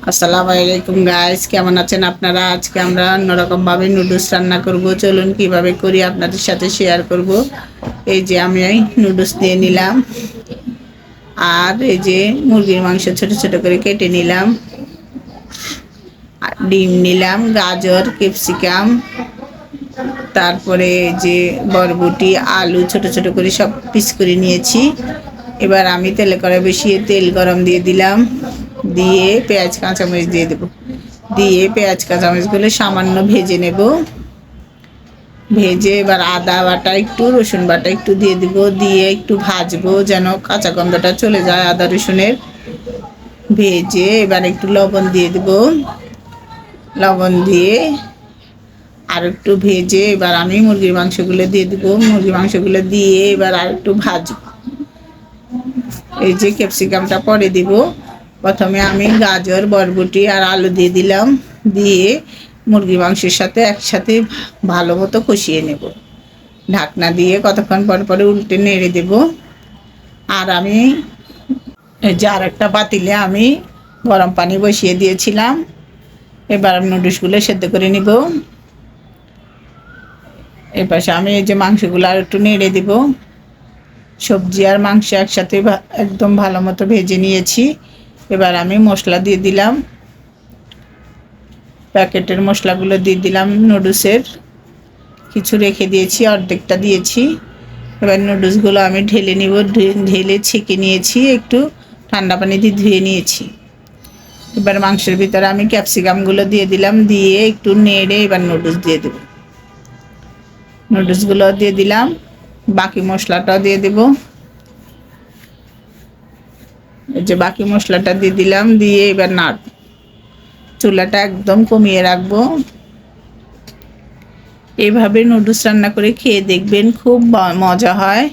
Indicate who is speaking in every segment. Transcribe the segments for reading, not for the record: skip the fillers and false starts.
Speaker 1: আসসালামু আলাইকুম গাইস, কেমন আছেন আপনারা? আজকে আমরা অন্যরকম ভাবে নুডলস রান্না করব। চলুন কিভাবে করি আপনাদের সাথে শেয়ার করব। এই যে আমি নুডলস দিয়ে নিলাম, আর এই যে মুরগির মাংস ছোট ছোট করে কেটে নিলাম, আর ডিম নিলাম, গাজর, ক্যাপসিকাম, তারপরে যে বরবটি, আলু ছোট ছোট করে সব পিস করে নিয়েছি। এবার আমি তেলে কড়াই বসিয়ে তেল গরম দিয়ে দিলাম, দিয়ে পেঁয়াজ কাঁচামরিচ দিয়ে দেবো, দিয়ে পেঁয়াজ কাঁচামরিচগুলো সামান্য ভেজে নেব। ভেজে এবার আদা বাটা একটু, রসুন বাটা একটু দিয়ে দিব, দিয়ে একটু ভাজবো যেন কাঁচা গন্ধটা চলে যায় আদা রসুনের। ভেজে এবার একটু লবণ দিয়ে দেব, লবণ দিয়ে আর একটু ভেজে এবার আমি মুরগির মাংসগুলো দিয়ে দেবো। মুরগির মাংসগুলো দিয়ে এবার আর একটু ভাজবো। এই যে ক্যাপসিকামটা পরে দিব, প্রথমে আমি গাজর, বরবটি আর আলু দিয়ে দিলাম, দিয়ে মুরগি মাংসের সাথে একসাথে ভালো মতো কষিয়ে নেব। ঢাকনা দিয়ে কতক্ষণ পর পরে উল্টে নেড়ে দেব। আর আমি এই যে আর একটা পাতিলে আমি গরম পানি বসিয়ে দিয়েছিলাম, এবার নুডলসগুলো সেদ্ধ করে নিব। এপাশে আমি এই যে মাংসগুলো আর একটু নেড়ে দিব। সবজি আর মাংস একসাথে একদম ভালো মতো ভেজে নিয়েছি। এবার আমি মশলা দিয়ে দিলাম, প্যাকেটের মশলাগুলো দিয়ে দিলাম। নুডলসের কিছু রেখে দিয়েছি, অর্ধেকটা দিয়েছি। এবার নুডলসগুলো আমি ঢেলে নিব, ঢেলে ছেঁকে নিয়েছি, একটু ঠান্ডা পানি দিয়ে ধুয়ে নিয়েছি। এবার মাংসের ভিতরে আমি ক্যাপসিকামগুলো দিয়ে দিলাম, দিয়ে একটু নেড়ে এবার নুডলস দিয়ে দেব। নুডলসগুলো দিয়ে দিলাম, বাকি মশলাটাও দিয়ে দেব। এই যে বাকি মশলাটা দিয়ে দিলাম, দিয়ে এবার চুলাটা একদম কমিয়ে রাখবো। এইভাবে নুডলস রান্না করে খেয়ে দেখবেন, খুব মজা হয়।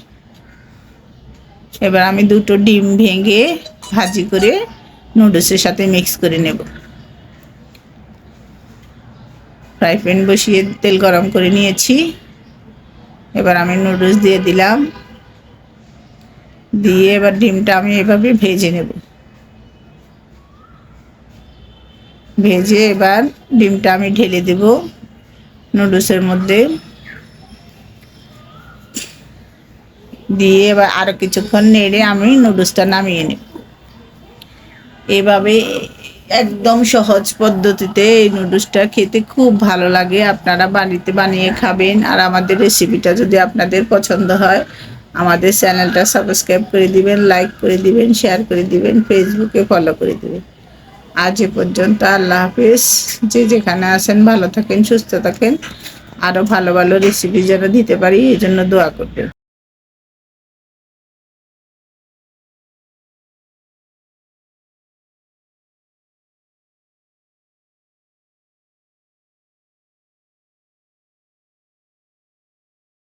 Speaker 1: এবার আমি দুটো ডিম ভেঙে ভাজি করে নুডলসের সাথে মিক্স করে নেব। ফ্রাই প্যান বসিয়ে তেল গরম করে নিয়েছি। এবার আমি নুডলস দিয়ে দিলাম, দিয়ে এবার ডিমটা আমি এভাবে ভেজে নেব। ভেজে এবার ডিমটা আমি ঢেলে দেব নুডলসের মধ্যে, দিয়ে এবার আরও কিছুক্ষণ নেড়ে আমি নুডলসটা নামিয়ে নেব। এভাবে একদম সহজ পদ্ধতিতে এই নুডলসটা খেতে খুব ভালো লাগে। আপনারা বাড়িতে বানিয়ে খাবেন। আর আমাদের রেসিপিটা যদি আপনাদের পছন্দ হয়, আমাদের চ্যানেলটা সাবস্ক্রাইব করে দিবেন, লাইক করে দিবেন, শেয়ার করে দিবেন, ফেসবুকে ফলো করে দিবেন। আজ এ পর্যন্ত, আল্লাহ হাফিজ। যে যেখানে আছেন ভালো থাকেন, সুস্থ থাকেন। আরও ভালো ভালো রেসিপি যেন দিতে পারি এই জন্য দোয়া করবেন।